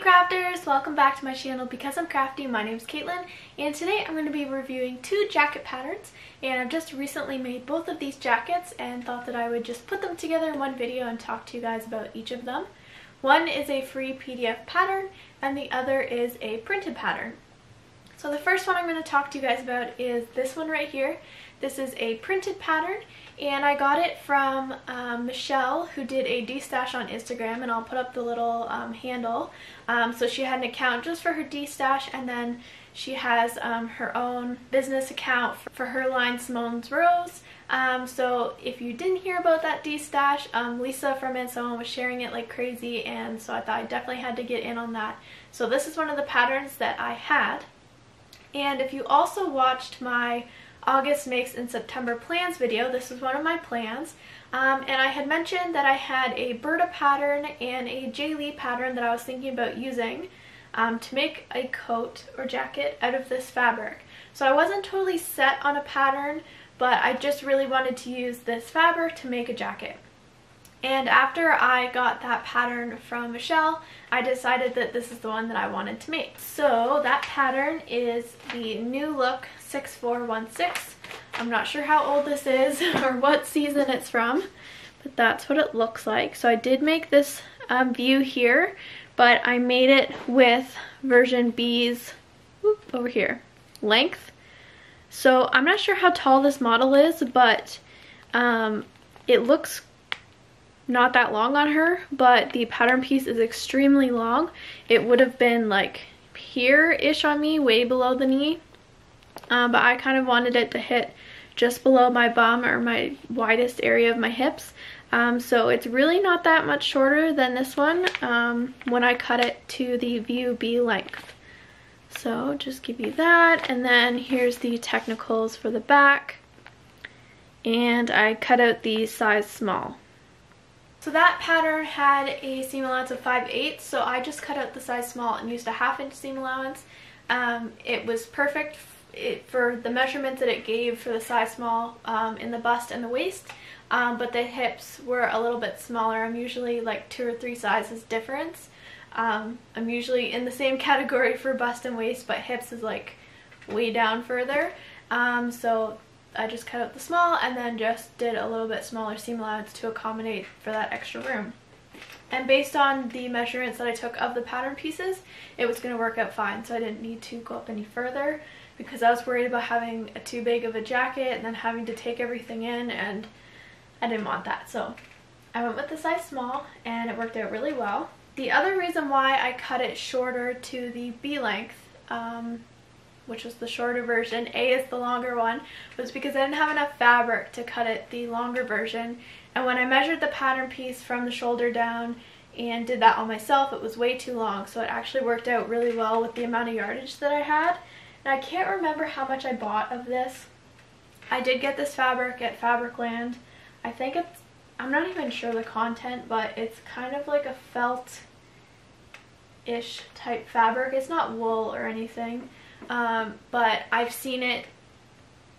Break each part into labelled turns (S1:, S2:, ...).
S1: crafters! Welcome back to my channel Because I'm Crafty. My name is Katelyn, and today I'm going to be reviewing two jacket patterns, and I've just recently made both of these jackets and thought that I would just put them together in one video and talk to you guys about each of them. One is a free PDF pattern and the other is a printed pattern. So the first one I'm going to talk to you guys about is this one right here. This is a printed pattern, and I got it from Michelle, who did a D-stash on Instagram, and I'll put up the little handle. So she had an account just for her D-stash, and then she has her own business account for her line Simone's Rose. So if you didn't hear about that D-stash, Lisa from And So On was sharing it like crazy, and so I thought I definitely had to get in on that. So this is one of the patterns that I had. And if you also watched my August makes and September plans video, this is one of my plans, and I had mentioned that I had a Berta pattern and a J. Lee pattern that I was thinking about using to make a coat or jacket out of this fabric. So I wasn't totally set on a pattern, but I just really wanted to use this fabric to make a jacket. And after I got that pattern from Michelle, I decided that this is the one that I wanted to make. So that pattern is the New Look 6416. I'm not sure how old this is or what season it's from, but that's what it looks like. So I did make this view here, but I made it with version B's over here length. So I'm not sure how tall this model is, but it looks not that long on her, but the pattern piece is extremely long. It would have been like here-ish on me, way below the knee, but I kind of wanted it to hit just below my bum or my widest area of my hips. So it's really not that much shorter than this one when I cut it to the View B length. So just give you that, and then here's the technicals for the back, and I cut out the size small. So that pattern had a seam allowance of 5/8, so I just cut out the size small and used a 1/2 inch seam allowance. It was perfect for the measurements that it gave for the size small in the bust and the waist, but the hips were a little bit smaller. I'm usually like 2 or 3 sizes difference. I'm usually in the same category for bust and waist, but hips is like way down further. So I just cut out the small and then just did a little bit smaller seam allowance to accommodate for that extra room. And based on the measurements that I took of the pattern pieces, it was going to work out fine, so I didn't need to go up any further because I was worried about having too big of a jacket and then having to take everything in, and I didn't want that. So I went with the size small and it worked out really well. The other reason why I cut it shorter to the B length, which was the shorter version, A is the longer one, was because I didn't have enough fabric to cut it the longer version. And when I measured the pattern piece from the shoulder down and did that on myself, it was way too long. So it actually worked out really well with the amount of yardage that I had. And I can't remember how much I bought of this. I did get this fabric at Fabricland. I think it's, I'm not even sure the content, but it's kind of like a felt-ish type fabric. It's not wool or anything. But I've seen it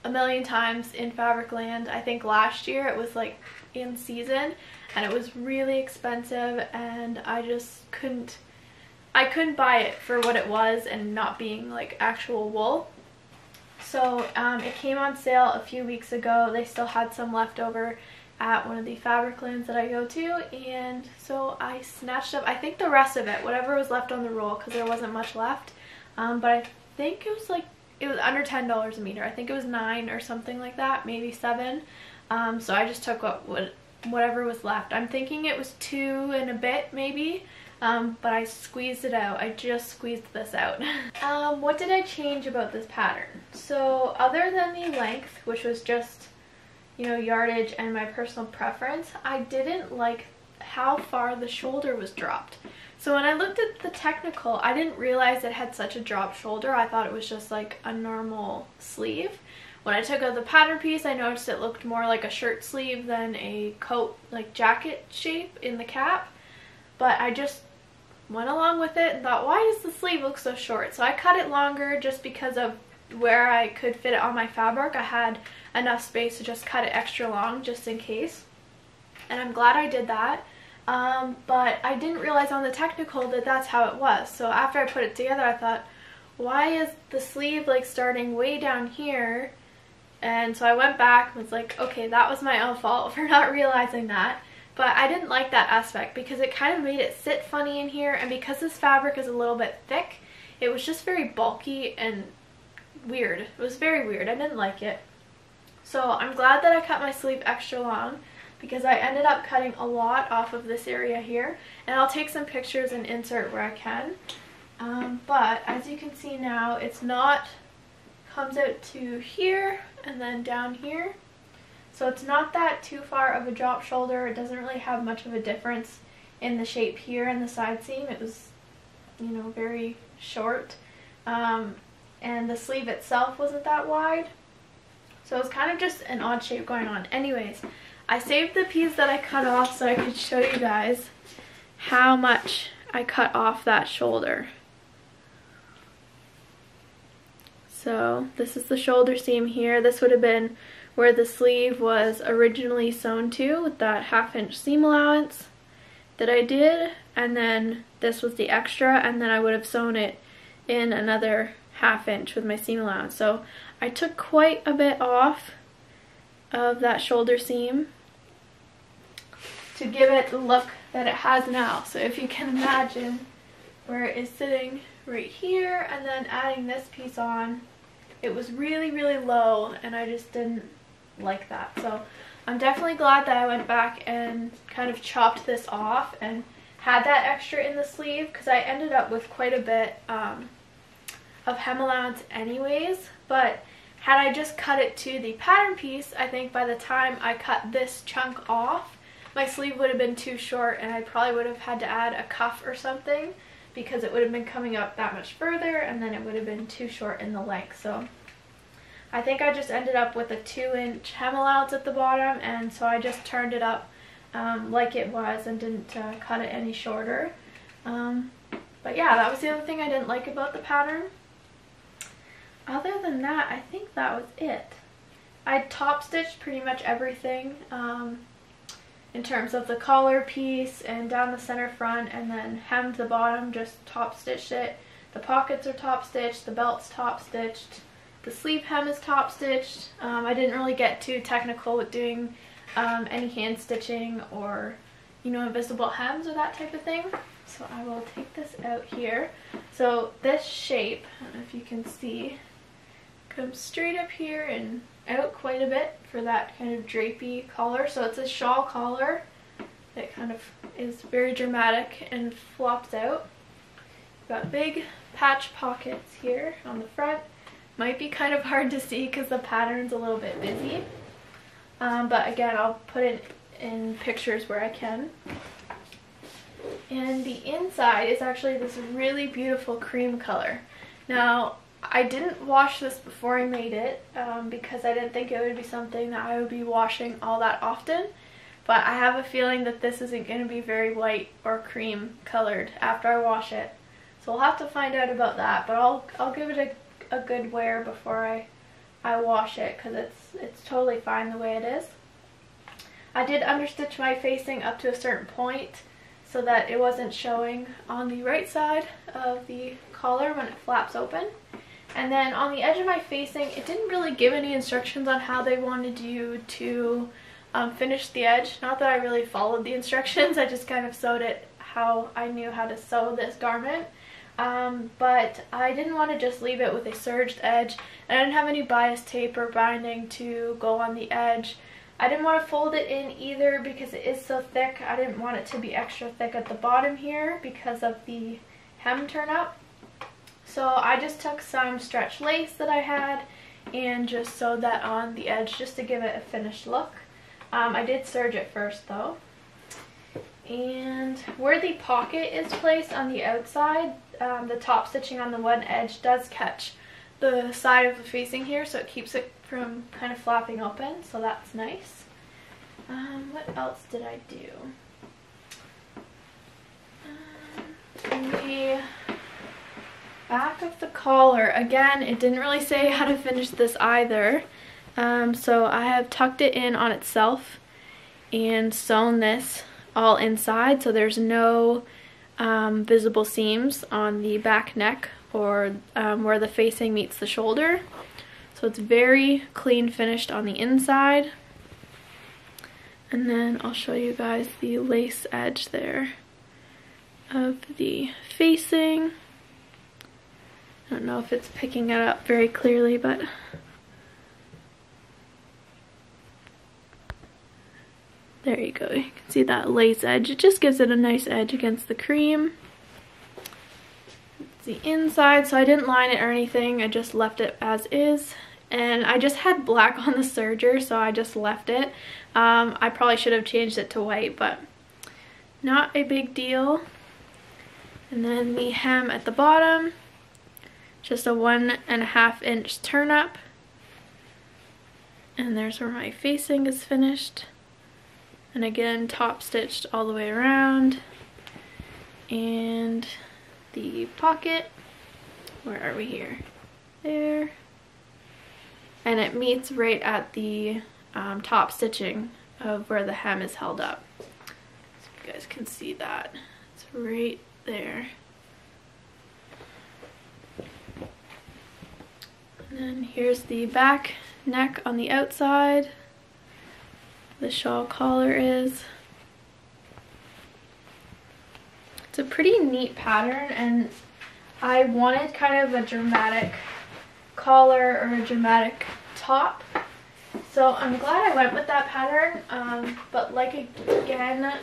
S1: a million times in Fabricland. I think last year it was like in season and it was really expensive, and I just couldn't buy it for what it was and not being like actual wool. So it came on sale a few weeks ago. They still had some left over at one of the Fabriclands that I go to, and so I snatched up, I think, the rest of it, whatever was left on the roll, because there wasn't much left. But I think it was like, it was under $10 a meter. I think it was $9 or something like that, maybe $7. So I just took whatever was left. I'm thinking it was $2 and a bit maybe, but I squeezed it out. I just squeezed this out. What did I change about this pattern? So other than the length, which was just, you know, yardage and my personal preference, I didn't like how far the shoulder was dropped. So when I looked at the technical, I didn't realize it had such a dropped shoulder. I thought it was just like a normal sleeve. When I took out the pattern piece, I noticed it looked more like a shirt sleeve than a coat, like jacket shape in the cap. But I just went along with it and thought, why does the sleeve look so short? So I cut it longer just because of where I could fit it on my fabric. I had enough space to just cut it extra long just in case. And I'm glad I did that. but I didn't realize on the technical that that's how it was. So after I put it together, I thought, why is the sleeve like starting way down here? And so I went back and was like, okay, that was my own fault for not realizing that. But I didn't like that aspect because it kind of made it sit funny in here, and because this fabric is a little bit thick, it was just very bulky and weird. It was very weird. I didn't like it. So I'm glad that I cut my sleeve extra long, because I ended up cutting a lot off of this area here, and I'll take some pictures and insert where I can. But as you can see now, it's not, comes out to here and then down here. So it's not that too far of a drop shoulder. It doesn't really have much of a difference in the shape here and the side seam. It was, you know, very short. And the sleeve itself wasn't that wide. So it was kind of just an odd shape going on. Anyways, I saved the piece that I cut off so I could show you guys how much I cut off that shoulder. So this is the shoulder seam here. This would have been where the sleeve was originally sewn to, with that 1/2 inch seam allowance that I did, and then this was the extra, and then I would have sewn it in another 1/2 inch with my seam allowance. So I took quite a bit off of that shoulder seam to give it the look that it has now. So if you can imagine where it is sitting right here, and then adding this piece on, it was really, really low, and I just didn't like that. So I'm definitely glad that I went back and kind of chopped this off and had that extra in the sleeve, because I ended up with quite a bit of hem allowance anyways. But had I just cut it to the pattern piece, I think by the time I cut this chunk off, my sleeve would have been too short, and I probably would have had to add a cuff or something, because it would have been coming up that much further, and then it would have been too short in the length. So I think I just ended up with a 2-inch hem allowance at the bottom, and so I just turned it up like it was and didn't cut it any shorter. But yeah, that was the other thing I didn't like about the pattern. Other than that, I think that was it. I top stitched pretty much everything in terms of the collar piece and down the center front, and then hemmed the bottom, just top stitched it. The pockets are top stitched, the belt's top stitched, the sleeve hem is top stitched. I didn't really get too technical with doing any hand stitching or, you know, invisible hems or that type of thing. So I will take this out here. So this shape, I don't know if you can see, comes straight up here and out quite a bit for that kind of drapey collar. So it's a shawl collar that kind of is very dramatic and flops out. Got big patch pockets here on the front. Might be kind of hard to see because the pattern's a little bit busy. But again, I'll put it in pictures where I can. And the inside is actually this really beautiful cream color. Now, I didn't wash this before I made it because I didn't think it would be something that I would be washing all that often. But I have a feeling that this isn't going to be very white or cream colored after I wash it. So we'll have to find out about that. But I'll give it a good wear before I wash it, because it's totally fine the way it is. I did understitch my facing up to a certain point so that it wasn't showing on the right side of the collar when it flaps open. And then on the edge of my facing, it didn't really give any instructions on how they wanted you to finish the edge. Not that I really followed the instructions, I just kind of sewed it how I knew how to sew this garment. But I didn't want to just leave it with a serged edge. I didn't have any bias tape or binding to go on the edge. I didn't want to fold it in either because it is so thick. I didn't want it to be extra thick at the bottom here because of the hem turn up. So I just took some stretch lace that I had and just sewed that on the edge just to give it a finished look. I did serge it first though. And where the pocket is placed on the outside, the top stitching on the one edge does catch the side of the facing here, so it keeps it from kind of flapping open, so that's nice. What else did I do? In the back of the collar, again, it didn't really say how to finish this either. So I have tucked it in on itself and sewn this all inside, so there's no visible seams on the back neck or where the facing meets the shoulder. So it's very clean finished on the inside. And then I'll show you guys the lace edge there of the facing. I don't know if it's picking it up very clearly, but there you go. You can see that lace edge. It just gives it a nice edge against the cream. It's the inside, so I didn't line it or anything. I just left it as is. And I just had black on the serger, so I just left it. I probably should have changed it to white, but not a big deal. And then the hem at the bottom, just a 1.5 inch turn up. And there's where my facing is finished. And again, top stitched all the way around. And the pocket, where are we here? There. And it meets right at the top stitching of where the hem is held up. So you guys can see that. It's right there. And then here's the back neck on the outside. The shawl collar is. It's a pretty neat pattern, and I wanted kind of a dramatic collar or a dramatic top, so I'm glad I went with that pattern. But like, again,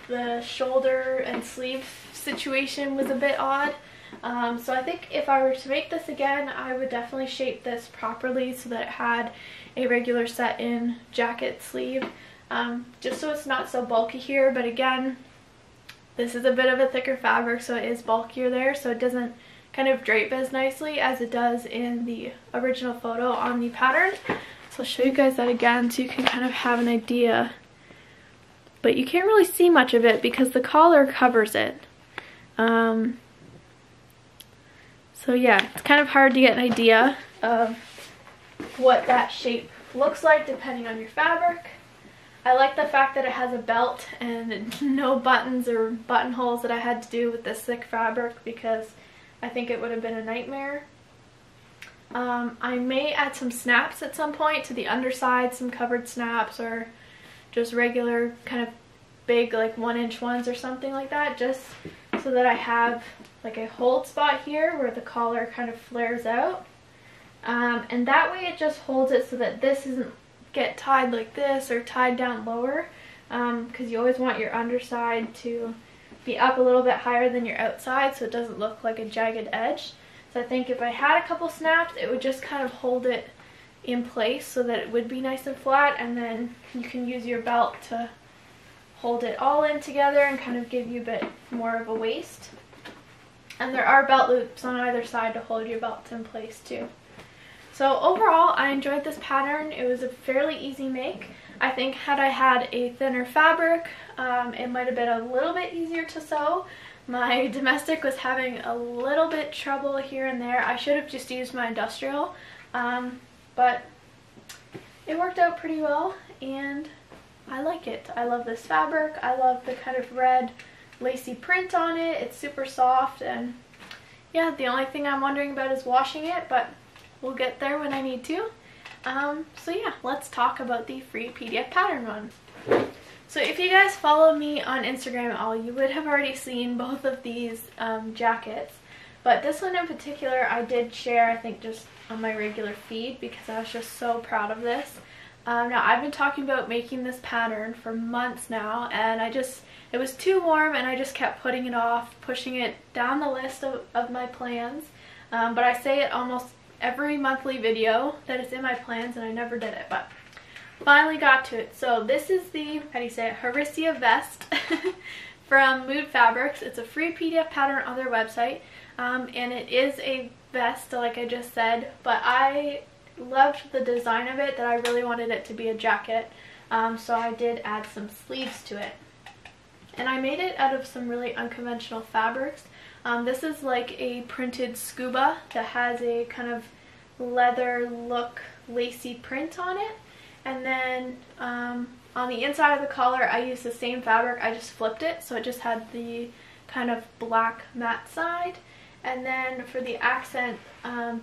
S1: the shoulder and sleeve situation was a bit odd, so I think if I were to make this again, I would definitely shape this properly so that it had a regular set in jacket sleeve, just so it's not so bulky here. But again, this is a bit of a thicker fabric, so it is bulkier there, so it doesn't kind of drape as nicely as it does in the original photo on the pattern. So I'll show you guys that again so you can kind of have an idea. But you can't really see much of it because the collar covers it. So yeah, it's kind of hard to get an idea of what that shape looks like depending on your fabric. I like the fact that it has a belt and no buttons or buttonholes that I had to do with this thick fabric, because I think it would have been a nightmare. I may add some snaps at some point to the underside, some covered snaps or just regular kind of big like 1-inch ones or something like that, just so that I have like a hold spot here where the collar kind of flares out. And that way it just holds it so that this isn't get tied like this or tied down lower, because you always want your underside to be up a little bit higher than your outside so it doesn't look like a jagged edge. So I think if I had a couple snaps, it would just kind of hold it in place so that it would be nice and flat, and then you can use your belt to hold it all in together and kind of give you a bit more of a waist. And there are belt loops on either side to hold your belt in place too. So overall, I enjoyed this pattern. It was a fairly easy make. I think had I had a thinner fabric, it might have been a little bit easier to sew. My domestic was having a little bit trouble here and there. I should have just used my industrial, but it worked out pretty well, and I like it. I love this fabric. I love the kind of red lacy print on it. It's super soft, and yeah, the only thing I'm wondering about is washing it, but we'll get there when I need to. So yeah, let's talk about the free PDF pattern one. So if you guys follow me on Instagram at all, you would have already seen both of these jackets. But this one in particular, I did share, I think, just on my regular feed because I was just so proud of this. Now, I've been talking about making this pattern for months now, and it was too warm, and I just kept putting it off, pushing it down the list of my plans. But I say it almost every monthly video that it's in my plans, and I never did it, but finally got to it. So this is the, how do you say it, Harissa vest from Mood Fabrics. It's a free PDF pattern on their website, and it is a vest like I just said, but I loved the design of it that I really wanted it to be a jacket, so I did add some sleeves to it. And I made it out of some really unconventional fabrics. This is like a printed scuba that has a kind of leather look lacy print on it. And then On the inside of the collar, I used the same fabric, I just flipped it, so it just had the kind of black matte side. And then for the accent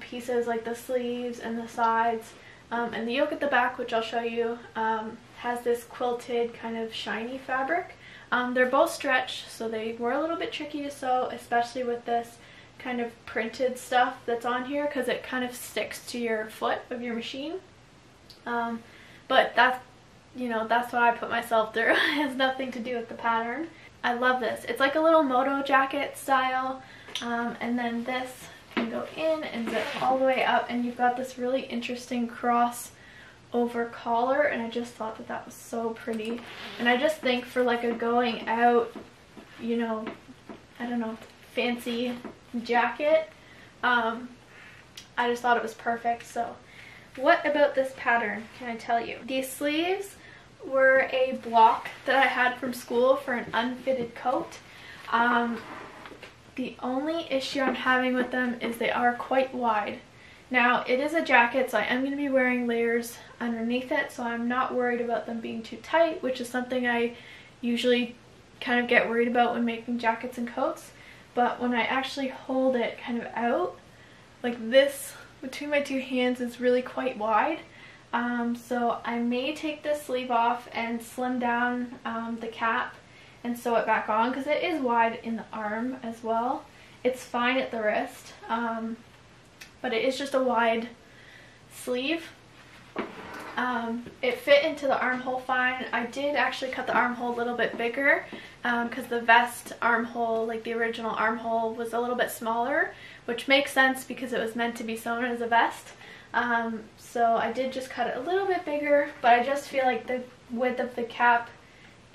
S1: pieces, like the sleeves and the sides, and the yoke at the back, which I'll show you, has this quilted kind of shiny fabric. They're both stretch, so they were a little bit tricky to sew, especially with this kind of printed stuff that's on here, because it kind of sticks to your foot of your machine. But that's, you know, that's what I put myself through. It has nothing to do with the pattern. I love this. It's like a little moto jacket style, and then this can go in and zip all the way up, and you've got this really interesting cross over collar, and I just thought that that was so pretty. And I just think for like a going out, you know, I don't know, fancy jacket, I just thought it was perfect. So what about this pattern can I tell you? These sleeves were a block that I had from school for an unfitted coat. The only issue I'm having with them is they are quite wide. Now, it is a jacket, so I am going to be wearing layers underneath it, so I'm not worried about them being too tight, which is something I usually kind of get worried about when making jackets and coats. But when I actually hold it kind of out, like this, between my two hands, is really quite wide. So I may take this sleeve off and slim down the cap and sew it back on, because it is wide in the arm as well. It's fine at the wrist. But it is just a wide sleeve. It fit into the armhole fine. I did actually cut the armhole a little bit bigger because the vest armhole, like the original armhole, was a little bit smaller, which makes sense because it was meant to be sewn as a vest. So I did just cut it a little bit bigger, but I just feel like the width of the cap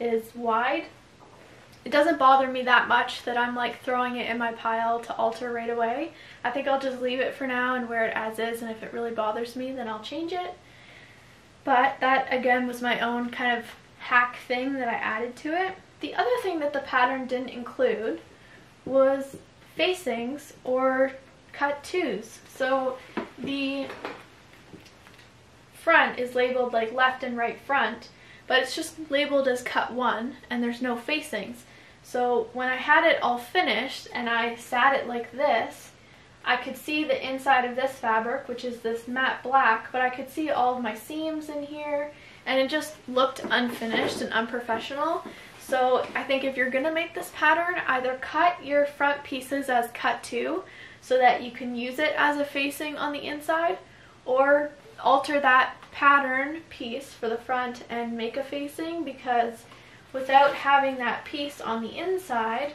S1: is wide. It doesn't bother me that much that I'm like throwing it in my pile to alter right away. I think I'll just leave it for now and wear it as is, and if it really bothers me, then I'll change it. But that, again, was my own kind of hack thing that I added to it. The other thing that the pattern didn't include was facings or cut twos. So the front is labeled like left and right front, but it's just labeled as cut one, and there's no facings. So when I had it all finished and I sat it like this, I could see the inside of this fabric, which is this matte black, but I could see all of my seams in here, and it just looked unfinished and unprofessional. So I think if you're gonna make this pattern, either cut your front pieces as cut two so that you can use it as a facing on the inside, or alter that pattern piece for the front and make a facing, because without having that piece on the inside,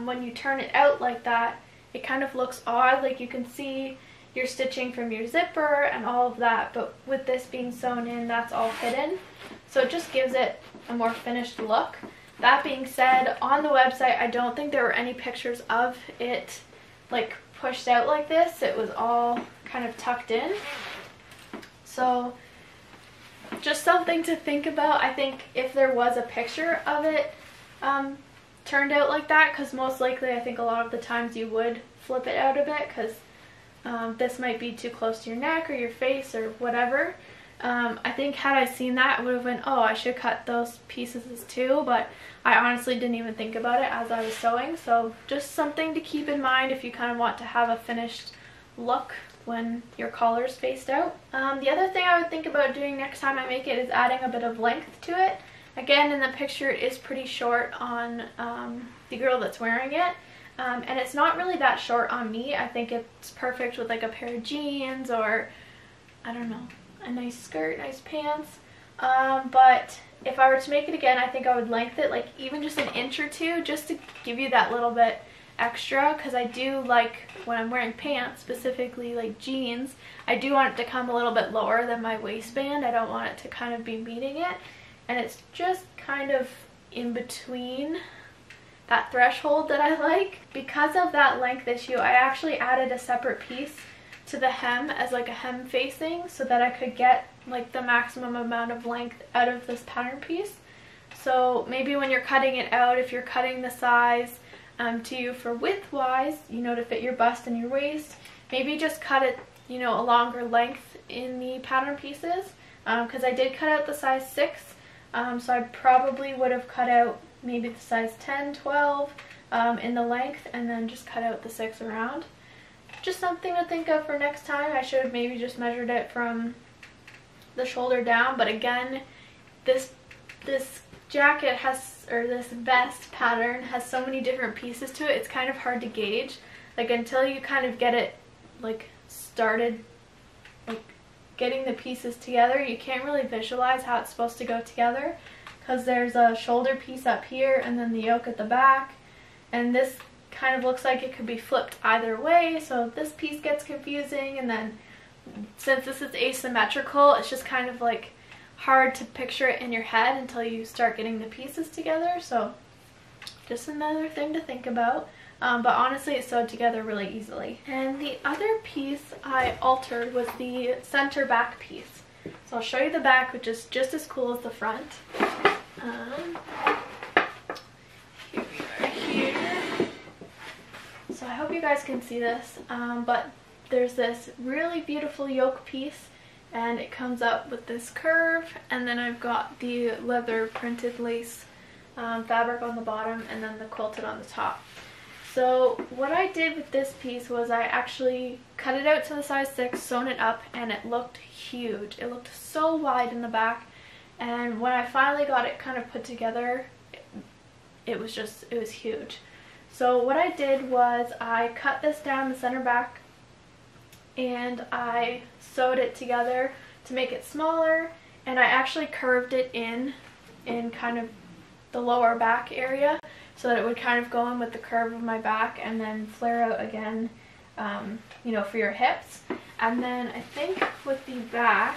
S1: when you turn it out like that, it kind of looks odd. Like you can see your stitching from your zipper and all of that, but with this being sewn in, that's all hidden. So it just gives it a more finished look. That being said, on the website, I don't think there were any pictures of it like pushed out like this. It was all kind of tucked in. So just something to think about. I think if there was a picture of it turned out like that, because most likely I think a lot of the times you would flip it out a bit, because this might be too close to your neck or your face or whatever. I think had I seen that, I would have went, oh, I should cut those pieces too, but I honestly didn't even think about it as I was sewing. So just something to keep in mind if you kind of want to have a finished look when your collar's faced out. The other thing I would think about doing next time I make it is adding a bit of length to it. Again, in the picture it is pretty short on the girl that's wearing it, and it's not really that short on me. I think it's perfect with like a pair of jeans or, I don't know, a nice skirt, nice pants. But if I were to make it again, I think I would lengthen it like even just an inch or two, just to give you that little bit extra, because I do like when I'm wearing pants, specifically like jeans, I do want it to come a little bit lower than my waistband. I don't want it to kind of be meeting it, and it's just kind of in between that threshold that I like. Because of that length issue, I actually added a separate piece to the hem as like a hem facing so that I could get like the maximum amount of length out of this pattern piece. So maybe when you're cutting it out, if you're cutting the size to you for width wise, you know, to fit your bust and your waist, maybe just cut it, you know, a longer length in the pattern pieces because I did cut out the size 6, so I probably would have cut out maybe the size 10, 12 in the length, and then just cut out the 6 around. Just something to think of for next time. I should have maybe just measured it from the shoulder down, but again, this jacket has, or this vest pattern has so many different pieces to it, it's kind of hard to gauge. Like, until you kind of get it like started, like getting the pieces together, you can't really visualize how it's supposed to go together, because there's a shoulder piece up here and then the yoke at the back, and this kind of looks like it could be flipped either way, so this piece gets confusing, and then since this is asymmetrical, it's just kind of like hard to picture it in your head until you start getting the pieces together. So just another thing to think about, but honestly it's sewed together really easily. And the other piece I altered was the center back piece, so I'll show you the back, which is just as cool as the front. Here we are here. So I hope you guys can see this, but there's this really beautiful yoke piece, and it comes up with this curve, and then I've got the leather printed lace fabric on the bottom, and then the quilted on the top. So what I did with this piece was I actually cut it out to the size 6, sewn it up, and it looked huge. It looked so wide in the back, and when I finally got it kind of put together, it was huge. So what I did was I cut this down the center back, and I sewed it together to make it smaller, and I actually curved it in kind of the lower back area so that it would kind of go in with the curve of my back and then flare out again, you know, for your hips. And then I think with the back,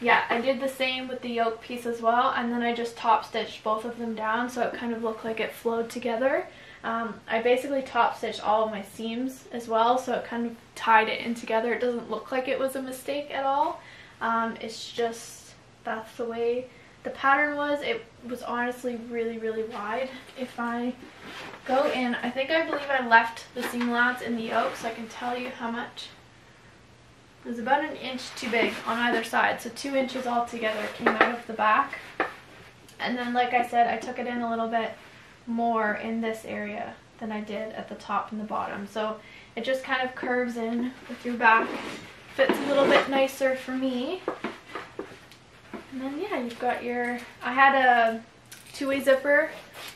S1: yeah, I did the same with the yoke piece as well, and then I just top stitched both of them down so it kind of looked like it flowed together. I basically top stitched all of my seams as well, so it kind of tied it in together. It doesn't look like it was a mistake at all. It's just, that's the way the pattern was. It was honestly really, really wide. If I go in, I believe I left the seam allowance in the yoke, so I can tell you how much. It was about 1 inch too big on either side, so 2 inches altogether came out of the back. And then, like I said, I took it in a little bit more in this area than I did at the top and the bottom, so it just kind of curves in with your back, fits a little bit nicer for me. And then yeah, you've got your, I had a 2-way zipper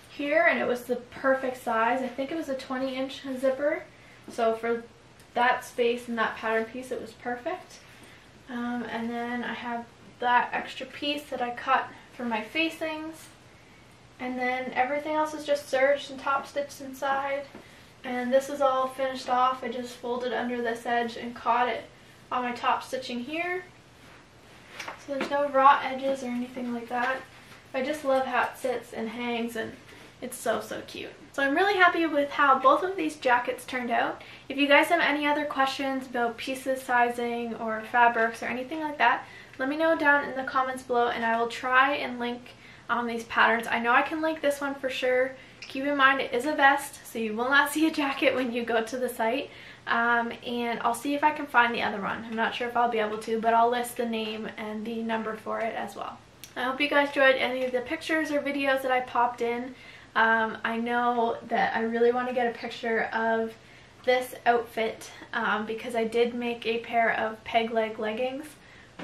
S1: here, and it was the perfect size. I think it was a 20-inch zipper, so for that space and that pattern piece it was perfect. And then I have that extra piece that I cut for my facings. And then everything else is just serged and top stitched inside. And this is all finished off. I just folded under this edge and caught it on my top stitching here. So there's no raw edges or anything like that. I just love how it sits and hangs, and it's so, so cute. So I'm really happy with how both of these jackets turned out. If you guys have any other questions about pieces, sizing, or fabrics, or anything like that, let me know down in the comments below, and I will try and link these patterns. I know I can link this one for sure. Keep in mind it is a vest, so you will not see a jacket when you go to the site. And I'll see if I can find the other one. I'm not sure if I'll be able to, but I'll list the name and the number for it as well. I hope you guys enjoyed any of the pictures or videos that I popped in. I know that I really want to get a picture of this outfit because I did make a pair of peg leg leggings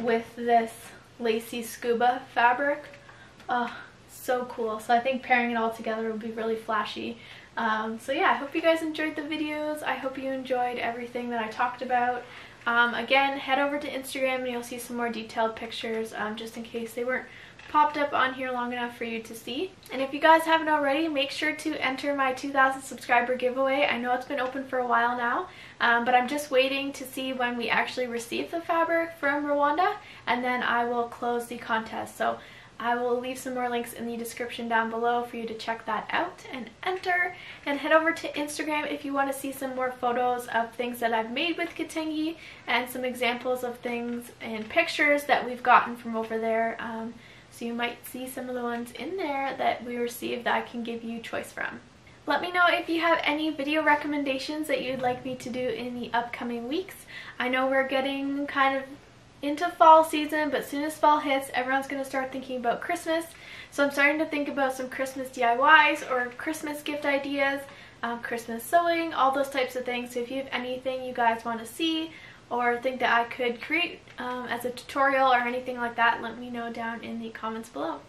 S1: with this lacy scuba fabric. Oh, so cool. So I think pairing it all together would be really flashy. So yeah, I hope you guys enjoyed the videos. I hope you enjoyed everything that I talked about. Again, head over to Instagram and you'll see some more detailed pictures, just in case they weren't popped up on here long enough for you to see. And if you guys haven't already, make sure to enter my 2,000 subscriber giveaway. I know it's been open for a while now, but I'm just waiting to see when we actually receive the fabric from Rwanda, and then I will close the contest. So I will leave some more links in the description down below for you to check that out and enter. And head over to Instagram if you want to see some more photos of things that I've made with Katelyn and some examples of things and pictures that we've gotten from over there. So you might see some of the ones in there that we received that I can give you choice from. Let me know if you have any video recommendations that you'd like me to do in the upcoming weeks. I know we're getting kind of into fall season, but as soon as fall hits, everyone's going to start thinking about Christmas. So I'm starting to think about some Christmas DIYs or Christmas gift ideas, Christmas sewing, all those types of things. So if you have anything you guys want to see or think that I could create as a tutorial or anything like that, let me know down in the comments below.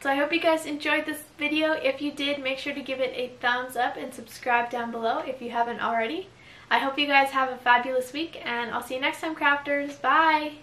S1: So I hope you guys enjoyed this video. If you did, make sure to give it a thumbs up and subscribe down below if you haven't already. I hope you guys have a fabulous week, and I'll see you next time, crafters. Bye!